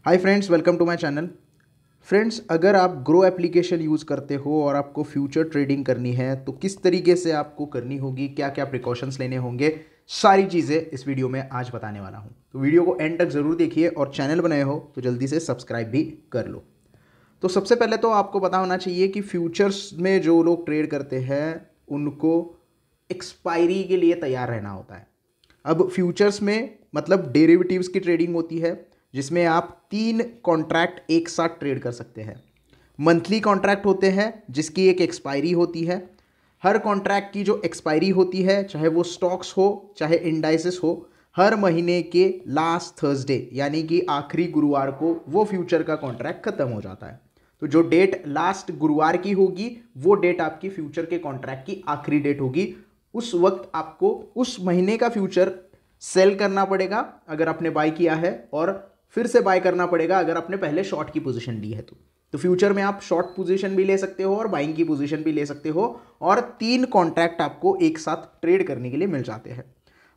Hi friends, welcome to my channel. Friends, अगर आप grow application use करते हो और आपको फ्यूचर ट्रेडिंग करनी है तो किस तरीके से आपको करनी होगी, क्या क्या प्रिकॉशंस लेने होंगे, सारी चीज़ें इस वीडियो में आज बताने वाला हूँ। तो वीडियो को एंड तक ज़रूर देखिए और चैनल बनाए हो तो जल्दी से सब्सक्राइब भी कर लो। तो सबसे पहले तो आपको पता होना चाहिए कि फ्यूचर्स में जो लोग ट्रेड करते हैं उनको एक्सपायरी के लिए तैयार रहना होता है। अब फ्यूचर्स में मतलब डेरिवेटिव्स की ट्रेडिंग होती है जिसमें आप 3 कॉन्ट्रैक्ट एक साथ ट्रेड कर सकते हैं। मंथली कॉन्ट्रैक्ट होते हैं जिसकी एक एक्सपायरी होती है। हर कॉन्ट्रैक्ट की जो एक्सपायरी होती है, चाहे वो स्टॉक्स हो चाहे इंडाइसेस हो, हर महीने के लास्ट थर्सडे यानी कि आखिरी गुरुवार को वो फ्यूचर का कॉन्ट्रैक्ट खत्म हो जाता है। तो जो डेट लास्ट गुरुवार की होगी वो डेट आपकी फ्यूचर के कॉन्ट्रैक्ट की आखिरी डेट होगी। उस वक्त आपको उस महीने का फ्यूचर सेल करना पड़ेगा अगर आपने बाय किया है, और फिर से बाय करना पड़ेगा अगर आपने पहले शॉर्ट की पोजीशन ली है। तो फ्यूचर में आप शॉर्ट पोजीशन भी ले सकते हो और बाइंग की पोजीशन भी ले सकते हो, और 3 कॉन्ट्रैक्ट आपको एक साथ ट्रेड करने के लिए मिल जाते हैं।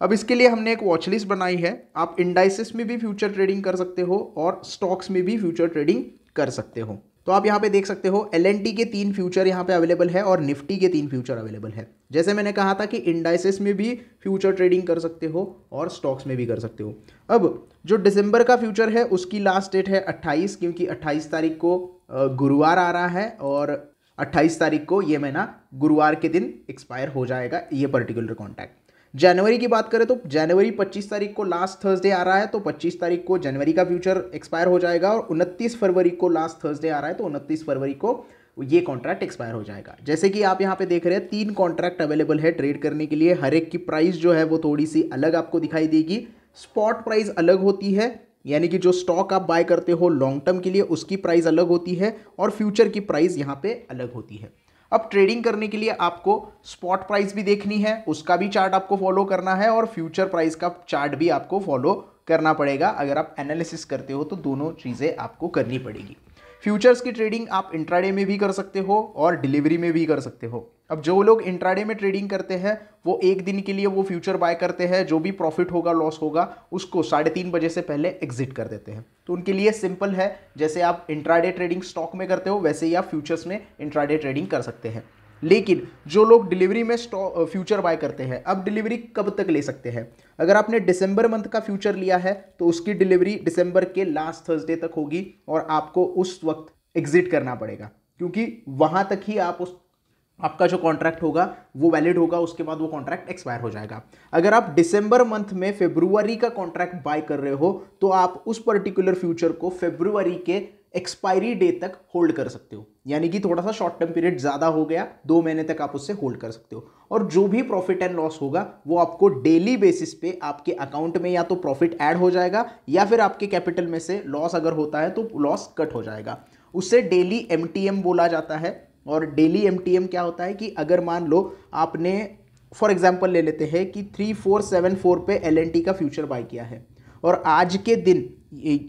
अब इसके लिए हमने एक वॉच लिस्ट बनाई है। आप इंडाइसेस में भी फ्यूचर ट्रेडिंग कर सकते हो और स्टॉक्स में भी फ्यूचर ट्रेडिंग कर सकते हो। तो आप यहाँ पे देख सकते हो एल&टी के 3 फ्यूचर यहाँ पे अवेलेबल है और निफ्टी के 3 फ्यूचर अवेलेबल है। जैसे मैंने कहा था कि इंडाइसेस में भी फ्यूचर ट्रेडिंग कर सकते हो और स्टॉक्स में भी कर सकते हो। अब जो दिसंबर का फ्यूचर है उसकी लास्ट डेट है 28, क्योंकि 28 तारीख को गुरुवार आ रहा है और 28 तारीख को ये महीना गुरुवार के दिन एक्सपायर हो जाएगा ये पर्टिकुलर कॉन्ट्रैक्ट। जनवरी की बात करें तो जनवरी 25 तारीख को लास्ट थर्सडे आ रहा है, तो 25 तारीख को जनवरी का फ्यूचर एक्सपायर हो जाएगा, और 29 फरवरी को लास्ट थर्सडे आ रहा है तो 29 फरवरी को ये कॉन्ट्रैक्ट एक्सपायर हो जाएगा। जैसे कि आप यहाँ पे देख रहे हैं 3 कॉन्ट्रैक्ट अवेलेबल है ट्रेड करने के लिए। हर एक की प्राइस जो है वो थोड़ी सी अलग आपको दिखाई देगी। स्पॉट प्राइस अलग होती है, यानी कि जो स्टॉक आप बाय करते हो लॉन्ग टर्म के लिए उसकी प्राइस अलग होती है, और फ्यूचर की प्राइस यहाँ पे अलग होती है। अब ट्रेडिंग करने के लिए आपको स्पॉट प्राइस भी देखनी है, उसका भी चार्ट आपको फॉलो करना है, और फ्यूचर प्राइस का चार्ट भी आपको फॉलो करना पड़ेगा। अगर आप एनालिसिस करते हो तो दोनों चीज़ें आपको करनी पड़ेगी। फ्यूचर्स की ट्रेडिंग आप इंट्राडे में भी कर सकते हो और डिलीवरी में भी कर सकते हो। अब जो लोग इंट्राडे में ट्रेडिंग करते हैं वो एक दिन के लिए वो फ्यूचर बाय करते हैं, जो भी प्रॉफिट होगा लॉस होगा उसको 3:30 बजे से पहले एग्जिट कर देते हैं। तो उनके लिए सिंपल है, जैसे आप इंट्राडे ट्रेडिंग स्टॉक में करते हो वैसे ही आप फ्यूचर्स में इंट्राडे ट्रेडिंग कर सकते हैं। लेकिन जो लोग डिलीवरी में फ्यूचर बाय करते हैं, अब डिलीवरी कब तक ले सकते हैं? अगर आपने दिसंबर मंथ का फ्यूचर लिया है तो उसकी डिलीवरी दिसंबर के लास्ट थर्सडे तक होगी, और आपको उस वक्त एग्जिट करना पड़ेगा, क्योंकि वहां तक ही आपका जो कॉन्ट्रैक्ट होगा वो वैलिड होगा, उसके बाद वो कॉन्ट्रैक्ट एक्सपायर हो जाएगा। अगर आप दिसंबर मंथ में फरवरी का कॉन्ट्रैक्ट बाय कर रहे हो तो आप उस पर्टिकुलर फ्यूचर को फरवरी के एक्सपायरी डे तक होल्ड कर सकते हो, यानी कि थोड़ा सा शॉर्ट टर्म पीरियड ज़्यादा हो गया, 2 महीने तक आप उससे होल्ड कर सकते हो। और जो भी प्रॉफिट एंड लॉस होगा वो आपको डेली बेसिस पे आपके अकाउंट में या तो प्रॉफिट ऐड हो जाएगा या फिर आपके कैपिटल में से लॉस अगर होता है तो लॉस कट हो जाएगा। उससे डेली एमटीएम बोला जाता है। और डेली एमटीएम क्या होता है कि अगर मान लो आपने फॉर एग्जांपल ले लेते हैं कि 3474 पे एल&टी का फ्यूचर बाय किया है, और आज के दिन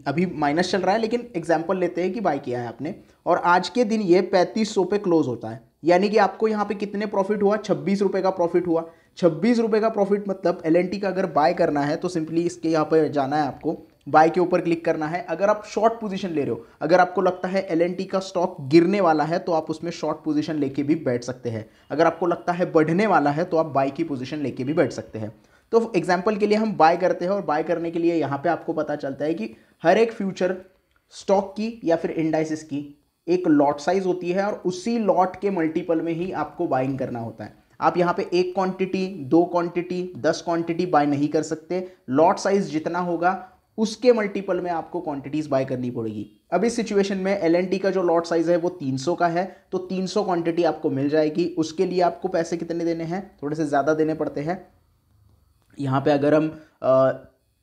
अभी माइनस चल रहा है लेकिन एग्जांपल लेते हैं कि बाय किया है आपने, और आज के दिन ये 3500 पे क्लोज होता है, यानी कि आपको यहाँ पे कितने प्रॉफिट हुआ? 26 रुपए का प्रॉफिट हुआ। 26 रुपए का प्रॉफिट मतलब एल&टी का अगर बाय करना है तो सिंपली इसके यहाँ पर जाना है, आपको बाय के ऊपर क्लिक करना है। अगर आप शॉर्ट पोजीशन ले रहे हो, अगर आपको लगता है एल&टी का स्टॉक गिरने वाला है तो आप उसमें शॉर्ट पोजीशन लेके भी बैठ सकते हैं। अगर आपको लगता है बढ़ने वाला है तो आप बाय की पोजीशन लेके भी बैठ सकते हैं। तो एग्जांपल के लिए हम बाय करते हैं, और बाय करने के लिए यहाँ पे आपको पता चलता है कि हर एक फ्यूचर स्टॉक की या फिर इंडाइसेस की एक लॉट साइज होती है, और उसी लॉट के मल्टीपल में ही आपको बाइंग करना होता है। आप यहाँ पे 1 क्वांटिटी, 2 क्वांटिटी, 10 क्वांटिटी बाय नहीं कर सकते। लॉट साइज जितना होगा उसके मल्टीपल में आपको क्वांटिटीज बाय करनी पड़ेगी। अब इस सिचुएशन में एल&टी का जो लॉट साइज है वो 300 का है, तो 300 क्वांटिटी आपको मिल जाएगी। उसके लिए आपको पैसे कितने देने हैं? थोड़े से ज़्यादा देने पड़ते हैं। यहाँ पे अगर हम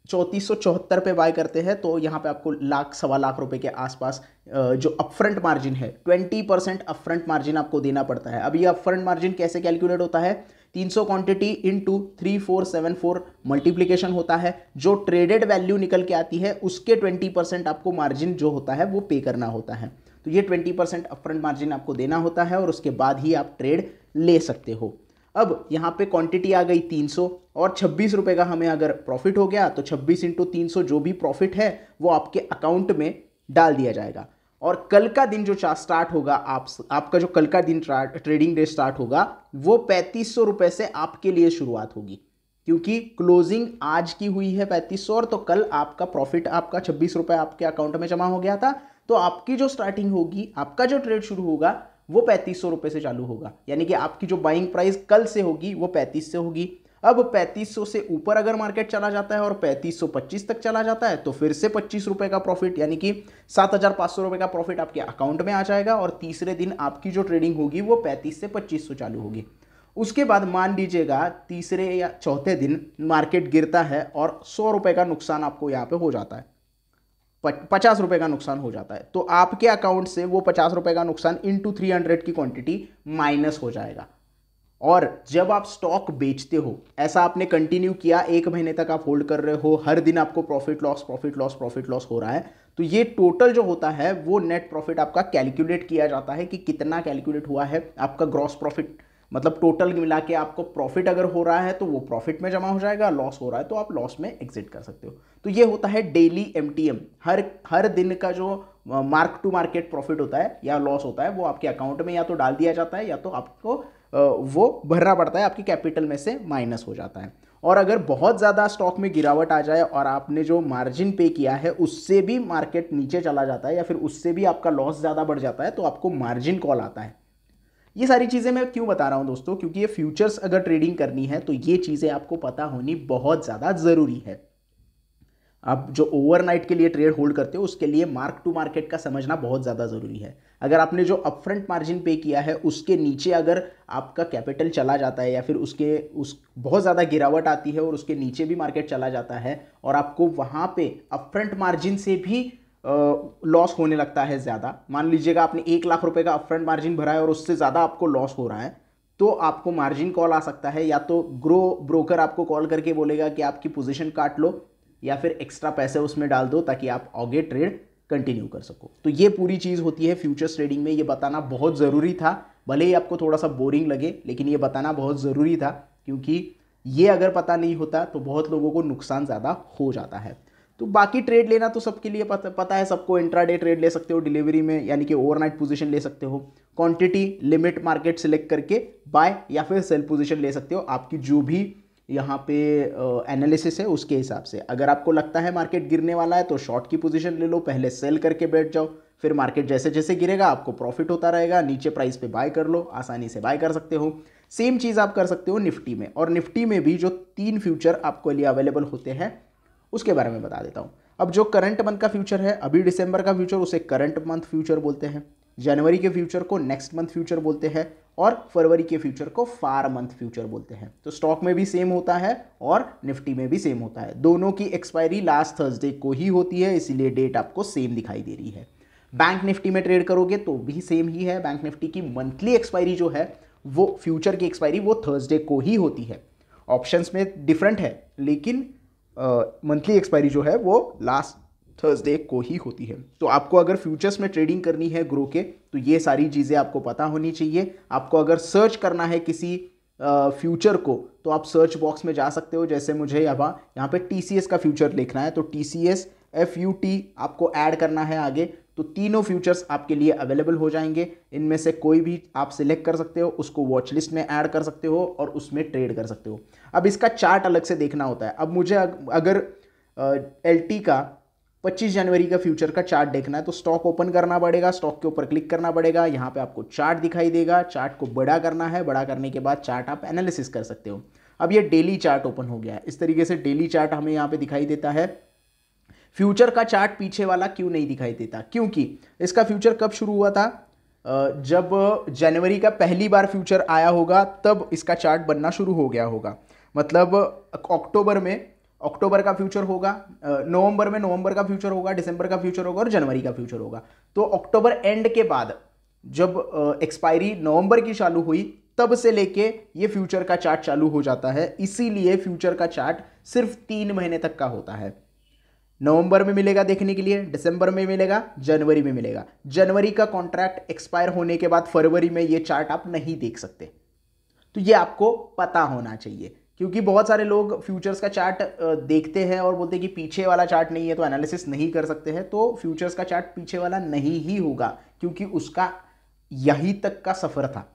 3474 पे बाय करते हैं तो यहाँ पे आपको लाख सवा लाख रुपए के आसपास जो अपफ्रंट मार्जिन है 20% अपफ्रंट मार्जिन आपको देना पड़ता है। अब ये अपफ्रंट मार्जिन कैसे कैलकुलेट होता है? 300 क्वांटिटी इंटू 3474 मल्टीप्लीकेशन होता है, जो ट्रेडेड वैल्यू निकल के आती है उसके 20% आपको मार्जिन जो होता है वो पे करना होता है। तो ये 20% अपफ्रंट मार्जिन आपको देना होता है, और उसके बाद ही आप ट्रेड ले सकते हो। अब यहाँ पे क्वांटिटी आ गई 300 और 26 रुपये का हमें अगर प्रॉफिट हो गया तो 26 इंटू 300 जो भी प्रॉफिट है वो आपके अकाउंट में डाल दिया जाएगा। और कल का दिन जो स्टार्ट होगा, आपका जो कल का दिन ट्रेडिंग डे स्टार्ट होगा वो 3500 रुपये से आपके लिए शुरुआत होगी, क्योंकि क्लोजिंग आज की हुई है 3500 और तो कल आपका प्रॉफिट आपका 26 रुपये आपके अकाउंट में जमा हो गया था। तो आपकी जो स्टार्टिंग होगी, आपका जो ट्रेड शुरू होगा वो 3500 रुपये से चालू होगा, यानी कि आपकी जो बाइंग प्राइस कल से होगी वो 35 से होगी। अब 3500 से ऊपर अगर मार्केट चला जाता है और 3525 तक चला जाता है तो फिर से 25 रुपये का प्रॉफिट, यानी कि 7500 रुपये का प्रॉफिट आपके अकाउंट में आ जाएगा। और तीसरे दिन आपकी जो ट्रेडिंग होगी वो 35 से 2500 चालू होगी। उसके बाद मान लीजिएगा तीसरे या चौथे दिन मार्केट गिरता है और 100 रुपये का नुकसान आपको यहाँ पे हो जाता है, 50 रुपये का नुकसान हो जाता है, तो आपके अकाउंट से वो 50 रुपये का नुकसान इंटू 300 की क्वांटिटी माइनस हो जाएगा। और जब आप स्टॉक बेचते हो, ऐसा आपने कंटिन्यू किया, 1 महीने तक आप होल्ड कर रहे हो, हर दिन आपको प्रॉफिट लॉस हो रहा है, तो ये टोटल जो होता है वो नेट प्रॉफिट आपका कैलकुलेट किया जाता है कि कितना कैलकुलेट हुआ है आपका ग्रॉस प्रॉफिट, मतलब टोटल मिला के आपको प्रॉफिट अगर हो रहा है तो वो प्रॉफिट में जमा हो जाएगा, लॉस हो रहा है तो आप लॉस में एग्जिट कर सकते हो। तो ये होता है डेली एमटीएम, हर दिन का जो मार्क टू मार्केट प्रॉफिट होता है या लॉस होता है वो आपके अकाउंट में या तो डाल दिया जाता है या तो आपको वो भरना पड़ता है, आपकी कैपिटल में से माइनस हो जाता है। और अगर बहुत ज़्यादा स्टॉक में गिरावट आ जाए और आपने जो मार्जिन पे किया है उससे भी मार्केट नीचे चला जाता है या फिर उससे भी आपका लॉस ज़्यादा बढ़ जाता है तो आपको मार्जिन कॉल आता है। ये सारी चीज़ें मैं क्यों बता रहा हूं दोस्तों, क्योंकि ये फ्यूचर्स अगर ट्रेडिंग करनी है तो ये चीज़ें आपको पता होनी बहुत ज़्यादा ज़रूरी है। आप जो ओवरनाइट के लिए ट्रेड होल्ड करते हो उसके लिए मार्क टू मार्केट का समझना बहुत ज़्यादा ज़रूरी है। अगर आपने जो अपफ्रंट मार्जिन पे किया है उसके नीचे अगर आपका कैपिटल चला जाता है या फिर उस बहुत ज़्यादा गिरावट आती है और उसके नीचे भी मार्केट चला जाता है और आपको वहाँ पे अपफ्रंट मार्जिन से भी लॉस होने लगता है ज़्यादा, मान लीजिएगा आपने 1 लाख रुपए का अपफ्रंट मार्जिन भरा है और उससे ज़्यादा आपको लॉस हो रहा है, तो आपको मार्जिन कॉल आ सकता है। या तो ब्रोकर आपको कॉल करके बोलेगा कि आपकी पोजीशन काट लो या फिर एक्स्ट्रा पैसे उसमें डाल दो ताकि आप आगे ट्रेड कंटिन्यू कर सको। तो ये पूरी चीज़ होती है फ्यूचर्स ट्रेडिंग में, ये बताना बहुत ज़रूरी था, भले ही आपको थोड़ा सा बोरिंग लगे लेकिन ये बताना बहुत ज़रूरी था, क्योंकि ये अगर पता नहीं होता तो बहुत लोगों को नुकसान ज़्यादा हो जाता है। तो बाकी ट्रेड लेना तो सबके लिए पता है सबको, इंट्राडे ट्रेड ले सकते हो डिलीवरी में, यानी कि ओवरनाइट पोजीशन ले सकते हो, क्वांटिटी लिमिट मार्केट सेलेक्ट करके बाय या फिर सेल पोजीशन ले सकते हो, आपकी जो भी यहाँ पे एनालिसिस है उसके हिसाब से। अगर आपको लगता है मार्केट गिरने वाला है तो शॉर्ट की पोजीशन ले लो, पहले सेल करके बैठ जाओ, फिर मार्केट जैसे जैसे गिरेगा आपको प्रॉफिट होता रहेगा, नीचे प्राइस पे बाय कर लो, आसानी से बाय कर सकते हो। सेम चीज़ आप कर सकते हो निफ्टी में, और निफ्टी में भी जो 3 फ्यूचर आपको लिए अवेलेबल होते हैं उसके बारे में बता देता हूं। अब जो करंट मंथ का फ्यूचर है, अभी दिसंबर का फ्यूचर उसे करंट मंथ फ्यूचर बोलते हैं, जनवरी के फ्यूचर को नेक्स्ट मंथ फ्यूचर बोलते हैं और फरवरी के फ्यूचर को फार मंथ फ्यूचर बोलते हैं। तो स्टॉक में भी सेम होता है और निफ्टी में भी सेम होता है, दोनों की एक्सपायरी लास्ट थर्सडे को ही होती है, इसीलिए डेट आपको सेम दिखाई दे रही है। बैंक निफ्टी में ट्रेड करोगे तो भी सेम ही है, बैंक निफ्टी की मंथली एक्सपायरी जो है वो फ्यूचर की एक्सपायरी वो थर्सडे को ही होती है। ऑप्शंस में डिफरेंट है लेकिन मंथली एक्सपायरी जो है वो लास्ट थर्सडे को ही होती है। तो आपको अगर फ्यूचर्स में ट्रेडिंग करनी है ग्रो के तो ये सारी चीज़ें आपको पता होनी चाहिए। आपको अगर सर्च करना है किसी फ्यूचर को तो आप सर्च बॉक्स में जा सकते हो, जैसे मुझे यहाँ पे TCS का फ्यूचर लिखना है तो TCS FUT आपको ऐड करना है आगे, तो तीनों फ्यूचर्स आपके लिए अवेलेबल हो जाएंगे। इनमें से कोई भी आप सिलेक्ट कर सकते हो, उसको वॉच लिस्ट में ऐड कर सकते हो और उसमें ट्रेड कर सकते हो। अब इसका चार्ट अलग से देखना होता है। अब मुझे अगर LT का 25 जनवरी का फ्यूचर का चार्ट देखना है तो स्टॉक ओपन करना पड़ेगा, स्टॉक के ऊपर क्लिक करना पड़ेगा, यहाँ पे आपको चार्ट दिखाई देगा, चार्ट को बड़ा करना है, बड़ा करने के बाद चार्ट आप एनालिसिस कर सकते हो। अब ये डेली चार्ट ओपन हो गया है, इस तरीके से डेली चार्ट हमें यहाँ पे दिखाई देता है। फ्यूचर का चार्ट पीछे वाला क्यों नहीं दिखाई देता, क्योंकि इसका फ्यूचर कब शुरू हुआ था, जब जनवरी का पहली बार फ्यूचर आया होगा तब इसका चार्ट बनना शुरू हो गया होगा। मतलब अक्टूबर में अक्टूबर का फ्यूचर होगा, नवंबर का फ्यूचर होगा, दिसंबर का फ्यूचर होगा और जनवरी का फ्यूचर होगा। तो अक्टूबर एंड के बाद जब एक्सपायरी नवंबर की चालू हुई तब से लेके ये फ्यूचर का चार्ट चालू हो जाता है। इसीलिए फ्यूचर का चार्ट सिर्फ 3 महीने तक का होता है। नवंबर में मिलेगा देखने के लिए, दिसंबर में मिलेगा, जनवरी में मिलेगा। जनवरी का कॉन्ट्रैक्ट एक्सपायर होने के बाद फरवरी में ये चार्ट आप नहीं देख सकते। तो ये आपको पता होना चाहिए, क्योंकि बहुत सारे लोग फ्यूचर्स का चार्ट देखते हैं और बोलते हैं कि पीछे वाला चार्ट नहीं है तो एनालिसिस नहीं कर सकते हैं। तो फ्यूचर्स का चार्ट पीछे वाला नहीं ही होगा, क्योंकि उसका यहीं तक का सफर था।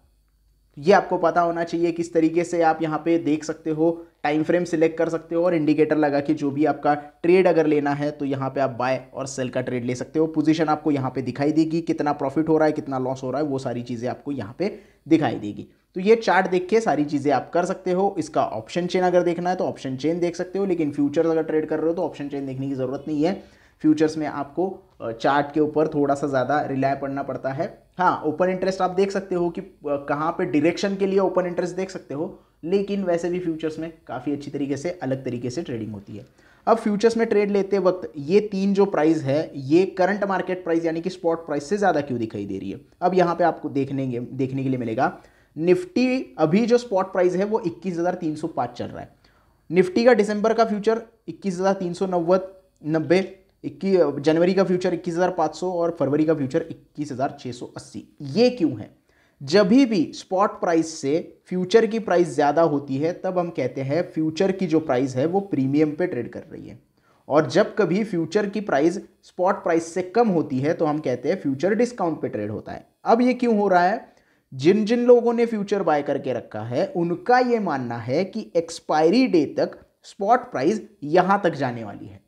ये आपको पता होना चाहिए। किस तरीके से आप यहाँ पे देख सकते हो, टाइम फ्रेम सिलेक्ट कर सकते हो और इंडिकेटर लगा के जो भी आपका ट्रेड अगर लेना है तो यहाँ पे आप बाय और सेल का ट्रेड ले सकते हो। पोजीशन आपको यहाँ पे दिखाई देगी, कितना प्रॉफिट हो रहा है, कितना लॉस हो रहा है, वो सारी चीज़ें आपको यहाँ पे दिखाई देगी। तो ये चार्ट देख के सारी चीज़ें आप कर सकते हो। इसका ऑप्शन चेन अगर देखना है तो ऑप्शन चेन देख सकते हो, लेकिन फ्यूचर्स अगर ट्रेड कर रहे हो तो ऑप्शन चेन देखने की ज़रूरत नहीं है। फ्यूचर्स में आपको चार्ट के ऊपर थोड़ा सा ज़्यादा रिलाय पड़ना पड़ता है। हाँ, ओपन इंटरेस्ट आप देख सकते हो कि कहाँ पे डायरेक्शन के लिए ओपन इंटरेस्ट देख सकते हो, लेकिन वैसे भी फ्यूचर्स में काफ़ी अच्छी तरीके से अलग तरीके से ट्रेडिंग होती है। अब फ्यूचर्स में ट्रेड लेते वक्त ये तीन जो प्राइस है ये करंट मार्केट प्राइस यानी कि स्पॉट प्राइस से ज़्यादा क्यों दिखाई दे रही है। अब यहाँ पे आपको देखने के लिए मिलेगा, निफ्टी अभी जो स्पॉट प्राइस है वो 21,305 चल रहा है। निफ्टी का दिसंबर का फ्यूचर 21,390, जनवरी का फ्यूचर 21,500 और फरवरी का फ्यूचर 21,680। ये क्यों है? जब भी स्पॉट प्राइस से फ्यूचर की प्राइस ज़्यादा होती है तब हम कहते हैं फ्यूचर की जो प्राइस है वो प्रीमियम पे ट्रेड कर रही है, और जब कभी फ्यूचर की प्राइस स्पॉट प्राइस से कम होती है तो हम कहते हैं फ्यूचर डिस्काउंट पे ट्रेड होता है। अब ये क्यों हो रहा है? जिन जिन लोगों ने फ्यूचर बाय करके रखा है उनका ये मानना है कि एक्सपायरी डे तक स्पॉट प्राइस यहां तक जाने वाली है,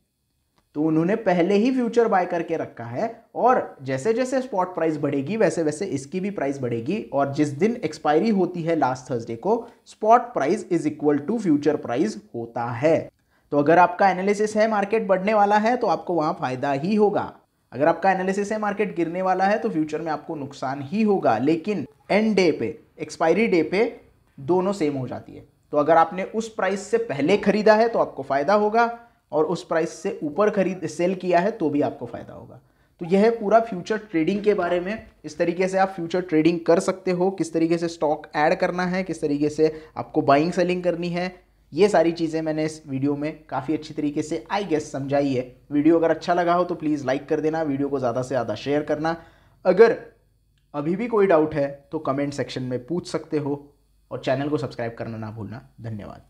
तो उन्होंने पहले ही फ्यूचर बाय करके रखा है, और जैसे जैसे स्पॉट प्राइस बढ़ेगी वैसे वैसे इसकी भी प्राइस बढ़ेगी, और जिस दिन एक्सपायरी होती है लास्ट थर्सडे को, spot price is equal to future price होता है। तो अगर आपका एनालिसिस है मार्केट बढ़ने वाला है तो आपको वहां फायदा ही होगा, अगर आपका एनालिसिस है मार्केट गिरने वाला है तो फ्यूचर में आपको नुकसान ही होगा। लेकिन एंड डे पे, एक्सपायरी डे पे दोनों सेम हो जाती है। तो अगर आपने उस प्राइस से पहले खरीदा है तो आपको फायदा होगा, और उस प्राइस से ऊपर सेल किया है तो भी आपको फायदा होगा। तो यह है पूरा फ्यूचर ट्रेडिंग के बारे में। इस तरीके से आप फ्यूचर ट्रेडिंग कर सकते हो, किस तरीके से स्टॉक ऐड करना है, किस तरीके से आपको बाइंग सेलिंग करनी है, ये सारी चीज़ें मैंने इस वीडियो में काफ़ी अच्छी तरीके से आई गेस समझाई है। वीडियो अगर अच्छा लगा हो तो प्लीज़ लाइक कर देना, वीडियो को ज़्यादा से ज़्यादा शेयर करना। अगर अभी भी कोई डाउट है तो कमेंट सेक्शन में पूछ सकते हो, और चैनल को सब्सक्राइब करना ना भूलना। धन्यवाद।